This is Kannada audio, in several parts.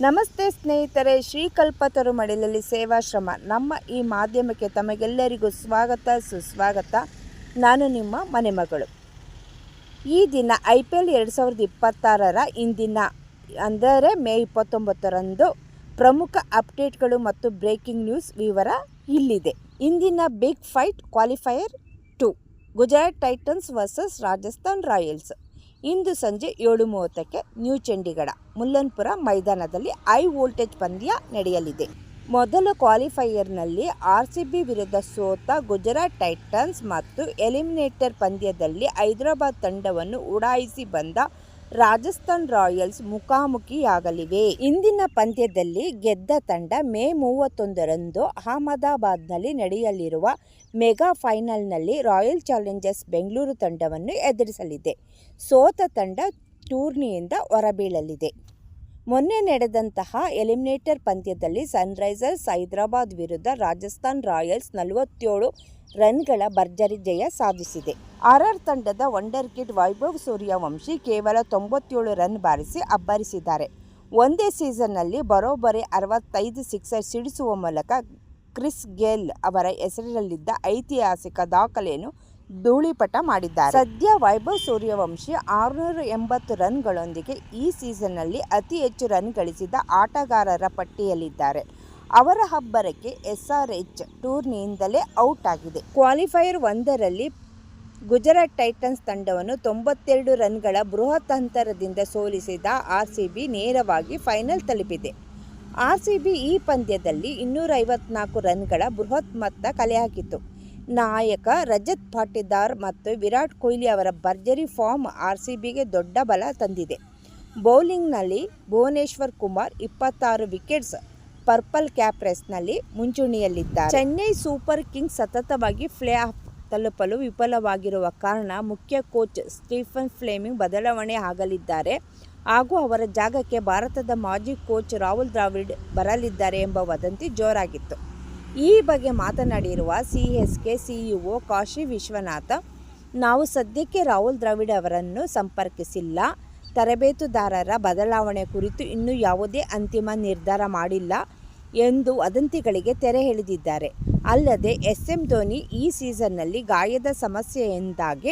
ನಮಸ್ತೆ ಸ್ನೇಹಿತರೆ, ಶ್ರೀಕಲ್ಪತರು ಮಡಿಲಲ್ಲಿ ಸೇವಾಶ್ರಮ ನಮ್ಮ ಈ ಮಾಧ್ಯಮಕ್ಕೆ ತಮಗೆಲ್ಲರಿಗೂ ಸ್ವಾಗತ ಸುಸ್ವಾಗತ. ನಾನು ನಿಮ್ಮ ಮನೆ ಮಗಳು. ಈ ದಿನ IPL 2026 ಇಂದಿನ ಅಂದರೆ ಮೇ 29ರಂದು ಪ್ರಮುಖ ಅಪ್ಡೇಟ್ಗಳು ಮತ್ತು ಬ್ರೇಕಿಂಗ್ ನ್ಯೂಸ್ ವಿವರ ಇಲ್ಲಿದೆ. ಇಂದಿನ big fight qualifier 2 Gujarat Titans versus Rajasthan Royals. ಇಂದು ಸಂಜೆ 7:30ಕ್ಕೆ ನ್ಯೂ ಚಂಡೀಗಢ ಮುಲ್ಲನ್ಪುರ ಮೈದಾನದಲ್ಲಿ ಹೈ ವೋಲ್ಟೇಜ್ ಪಂದ್ಯ ನಡೆಯಲಿದೆ. ಮೊದಲ ಕ್ವಾಲಿಫೈಯರ್ನಲ್ಲಿ RCB ವಿರುದ್ಧ ಸೋತ ಗುಜರಾತ್ ಟೈಟನ್ಸ್ ಮತ್ತು ಎಲಿಮಿನೇಟರ್ ಪಂದ್ಯದಲ್ಲಿ ಹೈದರಾಬಾದ್ ತಂಡವನ್ನು ಉಡಾಯಿಸಿ ಬಂದ ರಾಜಸ್ಥಾನ್ ರಾಯಲ್ಸ್ ಮುಖಾಮುಖಿಯಾಗಲಿವೆ. ಇಂದಿನ ಪಂದ್ಯದಲ್ಲಿ ಗೆದ್ದ ತಂಡ ಮೇ 31ರಂದು ಅಹಮದಾಬಾದ್ನಲ್ಲಿ ನಡೆಯಲಿರುವ ಮೆಗಾ ಫೈನಲ್ನಲ್ಲಿ ರಾಯಲ್ ಚಾಲೆಂಜರ್ಸ್ ಬೆಂಗಳೂರು ತಂಡವನ್ನು ಎದುರಿಸಲಿದೆ. ಸೋತ ತಂಡ ಟೂರ್ನಿಯಿಂದ ಹೊರಬೀಳಲಿದೆ. ಮೊನ್ನೆ ನಡೆದಂತಹ ಎಲಿಮಿನೇಟರ್ ಪಂದ್ಯದಲ್ಲಿ ಸನ್ರೈಸರ್ಸ್ ಹೈದರಾಬಾದ್ ವಿರುದ್ಧ ರಾಜಸ್ಥಾನ್ ರಾಯಲ್ಸ್ 47 ರನ್ಗಳ ಭರ್ಜರಿ ಜಯ ಸಾಧಿಸಿದೆ. RR ತಂಡದ ವಂಡರ್ ಕಿಡ್ ವೈಭವ್ ಸೂರ್ಯವಂಶಿ ಕೇವಲ 97 ರನ್ ಬಾರಿಸಿ ಅಬ್ಬರಿಸಿದ್ದಾರೆ. ಒಂದೇ ಸೀಸನ್ನಲ್ಲಿ ಬರೋಬ್ಬರಿ 65 ಸಿಕ್ಸರ್ ಸಿಡಿಸುವ ಮೂಲಕ ಕ್ರಿಸ್ ಗೇಲ್ ಅವರ ಹೆಸರಿನಲ್ಲಿದ್ದ ಐತಿಹಾಸಿಕ ದಾಖಲೆಯನ್ನು ಧೂಳಿಪಟ ಮಾಡಿದ್ದಾರೆ. ಸದ್ಯ ವೈಭವ್ ಸೂರ್ಯವಂಶಿ 680 ರನ್ಗಳೊಂದಿಗೆ ಈ ಸೀಸನ್ನಲ್ಲಿ ಅತಿ ಹೆಚ್ಚು ರನ್ ಗಳಿಸಿದ ಆಟಗಾರರ ಪಟ್ಟಿಯಲ್ಲಿದ್ದಾರೆ. ಅವರ ಅಬ್ಬರಕ್ಕೆ SRH ಟೂರ್ನಿಯಿಂದಲೇ ಔಟ್ ಆಗಿದೆ. ಕ್ವಾಲಿಫೈಯರ್ 1ರಲ್ಲಿ ಗುಜರಾತ್ ಟೈಟನ್ಸ್ ತಂಡವನ್ನು 92 ರನ್ಗಳ ಬೃಹತ್ ಅಂತರದಿಂದ ಸೋಲಿಸಿದ RCB ನೇರವಾಗಿ ಫೈನಲ್ ತಲುಪಿದೆ. RCB ಈ ಪಂದ್ಯದಲ್ಲಿ 254 ರನ್ಗಳ ಬೃಹತ್ ಮೊತ್ತ ಕಲೆಹಾಕಿತು. ನಾಯಕ ರಜತ್ ಪಾಟಿದಾರ್ ಮತ್ತು ವಿರಾಟ್ ಕೊಹ್ಲಿ ಅವರ ಭರ್ಜರಿ ಫಾರ್ಮ್ RCBಗೆ ದೊಡ್ಡ ಬಲ ತಂದಿದೆ. ಬೌಲಿಂಗ್ನಲ್ಲಿ Bhuvneshwar Kumar 26 wickets purple cap ರೇಸ್ನಲ್ಲಿ ಮುಂಚೂಣಿಯಲ್ಲಿದ್ದಾರೆ. ಚೆನ್ನೈ ಸೂಪರ್ ಕಿಂಗ್ಸ್ ಸತತವಾಗಿ ಪ್ಲೇ ಆಫ್ ತಲುಪಲು ವಿಫಲವಾಗಿರುವ ಕಾರಣ ಮುಖ್ಯ ಕೋಚ್ ಸ್ಟೀಫನ್ ಫ್ಲೆಮಿಂಗ್ ಬದಲಾವಣೆ ಆಗಲಿದ್ದಾರೆ ಹಾಗೂ ಅವರ ಜಾಗಕ್ಕೆ ಭಾರತದ ಮಾಜಿ ಕೋಚ್ ರಾಹುಲ್ ದ್ರಾವಿಡ್ ಬರಲಿದ್ದಾರೆ ಎಂಬ ವದಂತಿ ಜೋರಾಗಿತ್ತು. ಈ ಬಗ್ಗೆ ಮಾತನಾಡಿರುವ CSK CEO ಕಾಶಿ ವಿಶ್ವನಾಥ್, ನಾವು ಸದ್ಯಕ್ಕೆ ರಾಹುಲ್ ದ್ರಾವಿಡ್ ಅವರನ್ನು ಸಂಪರ್ಕಿಸಿಲ್ಲ. ತರಬೇತುದಾರರ ಬದಲಾವಣೆ ಕುರಿತು ಇನ್ನೂ ಯಾವುದೇ ಅಂತಿಮ ನಿರ್ಧಾರ ಮಾಡಿಲ್ಲ ಎಂದು ವದಂತಿಗಳಿಗೆ ತೆರೆ ಎಳೆದಿದ್ದಾರೆ. ಅಲ್ಲದೆ SM ಧೋನಿ ಈ ಸೀಸನ್ನಲ್ಲಿ ಗಾಯದ ಸಮಸ್ಯೆಯಿಂದಾಗಿ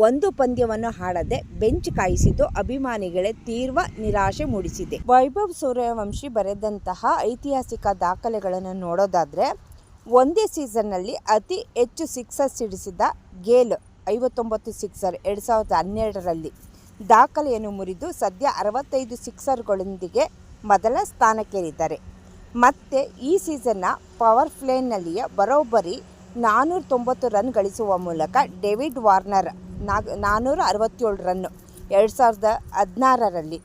ಒಂದು ಪಂದ್ಯವನ್ನು ಆಡದೆ ಬೆಂಚ್ ಕಾಯಿಸಿದ್ದು ಅಭಿಮಾನಿಗಳೇ ತೀವ್ರ ನಿರಾಶೆ ಮೂಡಿಸಿದೆ. ವೈಭವ್ ಸೂರ್ಯವಂಶಿ ಬರೆದಂತಹ ಐತಿಹಾಸಿಕ ದಾಖಲೆಗಳನ್ನು ನೋಡೋದಾದರೆ, ಒಂದೇ ಸೀಸನ್ನಲ್ಲಿ ಅತಿ ಹೆಚ್ಚು ಸಿಕ್ಸರ್ ಸಿಡಿಸಿದ ಗೇಲ್ 59 ಸಿಕ್ಸರ್ 2012ರಲ್ಲಿ ದಾಖಲೆಯನ್ನು ಮುರಿದು ಸದ್ಯ 65 ಸಿಕ್ಸರ್ಗಳೊಂದಿಗೆ ಮೊದಲ ಸ್ಥಾನಕ್ಕೇರಿದ್ದಾರೆ. ಮತ್ತೆ ಈ ಸೀಸನ್ನ ಪವರ್ ಪ್ಲೇನಲ್ಲಿಯೇ ಬರೋಬ್ಬರಿ 490 ರನ್ ಗಳಿಸುವ ಮೂಲಕ ಡೇವಿಡ್ ವಾರ್ನರ್ 467 ರನ್ 2016ರಲ್ಲಿ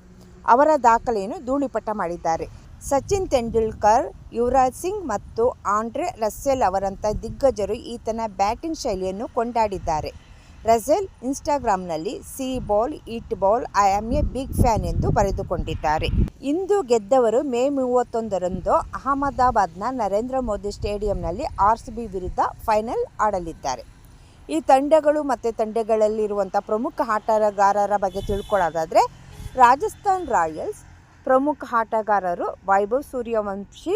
ಅವರ ದಾಖಲೆಯನ್ನು ಧೂಳಿಪಟ ಮಾಡಿದ್ದಾರೆ. ಸಚಿನ್ ತೆಂಡೂಲ್ಕರ್, ಯುವರಾಜ್ ಸಿಂಗ್ ಮತ್ತು ಆಂಡ್ರೆ ರಸೆಲ್ ಅವರಂಥ ದಿಗ್ಗಜರು ಈತನ ಬ್ಯಾಟಿಂಗ್ ಶೈಲಿಯನ್ನು ಕೊಂಡಾಡಿದ್ದಾರೆ. ರಸೆಲ್ ಇನ್ಸ್ಟಾಗ್ರಾಮ್ನಲ್ಲಿ "see ball, eat ball, I am a big fan" ಎಂದು ಬರೆದುಕೊಂಡಿದ್ದಾರೆ. ಇಂದು ಗೆದ್ದವರು ಮೇ 31ರಂದು ಅಹಮದಾಬಾದ್ನ ನರೇಂದ್ರ ಮೋದಿ ಸ್ಟೇಡಿಯಂನಲ್ಲಿ RCB ವಿರುದ್ಧ ಫೈನಲ್ ಆಡಲಿದ್ದಾರೆ. ಈ ತಂಡಗಳು ಮತ್ತು ತಂಡಗಳಲ್ಲಿರುವಂಥ ಪ್ರಮುಖ ಆಟಗಾರರ ಬಗ್ಗೆ ತಿಳ್ಕೊಳ್ಳೋದಾದರೆ, ರಾಜಸ್ಥಾನ್ ರಾಯಲ್ಸ್ ಪ್ರಮುಖ ಆಟಗಾರರು ವೈಭವ್ ಸೂರ್ಯವಂಶಿ,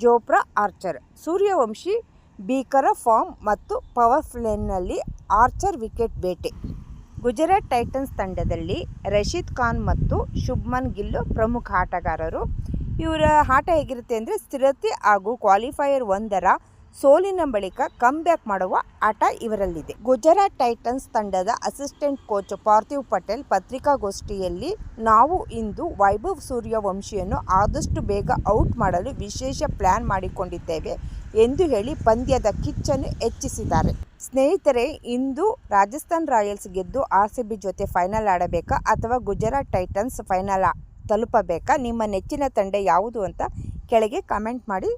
ಜೋಫ್ರಾ ಆರ್ಚರ್. ಸೂರ್ಯವಂಶಿ ಭೀಕರ ಫಾರ್ಮ್ ಮತ್ತು ಪವರ್ ಪ್ಲೇನಲ್ಲಿ ಆರ್ಚರ್ ವಿಕೆಟ್ ಬೇಟೆ. ಗುಜರಾತ್ ಟೈಟನ್ಸ್ ತಂಡದಲ್ಲಿ ರಶೀದ್ ಖಾನ್ ಮತ್ತು ಶುಭ್ಮನ್ ಗಿಲ್ ಪ್ರಮುಖ ಆಟಗಾರರು. ಇವರ ಆಟ ಹೇಗಿರುತ್ತೆ ಅಂದರೆ, ಸ್ಥಿರತೆ ಹಾಗೂ ಕ್ವಾಲಿಫೈಯರ್ 1ರ ಸೋಲಿನ ಬಳಿಕ ಕಮ್ಬ್ಯಾಕ್ ಮಾಡುವ ಆಟ ಇವರಲ್ಲಿದೆ. ಗುಜರಾತ್ ಟೈಟನ್ಸ್ ತಂಡದ ಅಸಿಸ್ಟೆಂಟ್ ಕೋಚ್ ಪಾರ್ಥಿವ್ ಪಟೇಲ್ ಪತ್ರಿಕಾಗೋಷ್ಠಿಯಲ್ಲಿ, ನಾವು ಇಂದು ವೈಭವ್ ಸೂರ್ಯವಂಶಿಯನ್ನು ಆದಷ್ಟು ಬೇಗ ಔಟ್ ಮಾಡಲು ವಿಶೇಷ ಪ್ಲಾನ್ ಮಾಡಿಕೊಂಡಿದ್ದೇವೆ ಎಂದು ಹೇಳಿ ಪಂದ್ಯದ ಕಿಚ್ಚನ್ನು ಹೆಚ್ಚಿಸಿದ್ದಾರೆ. ಸ್ನೇಹಿತರೆ, ಇಂದು ರಾಜಸ್ಥಾನ್ ರಾಯಲ್ಸ್ ಗೆದ್ದು RCB ಜೊತೆ ಫೈನಲ್ ಆಡಬೇಕಾ ಅಥವಾ ಗುಜರಾತ್ ಟೈಟನ್ಸ್ ಫೈನಲ್ ತಲುಪಬೇಕಾ? ನಿಮ್ಮ ನೆಚ್ಚಿನ ತಂಡ ಯಾವುದು ಅಂತ ಕೆಳಗೆ ಕಾಮೆಂಟ್ ಮಾಡಿ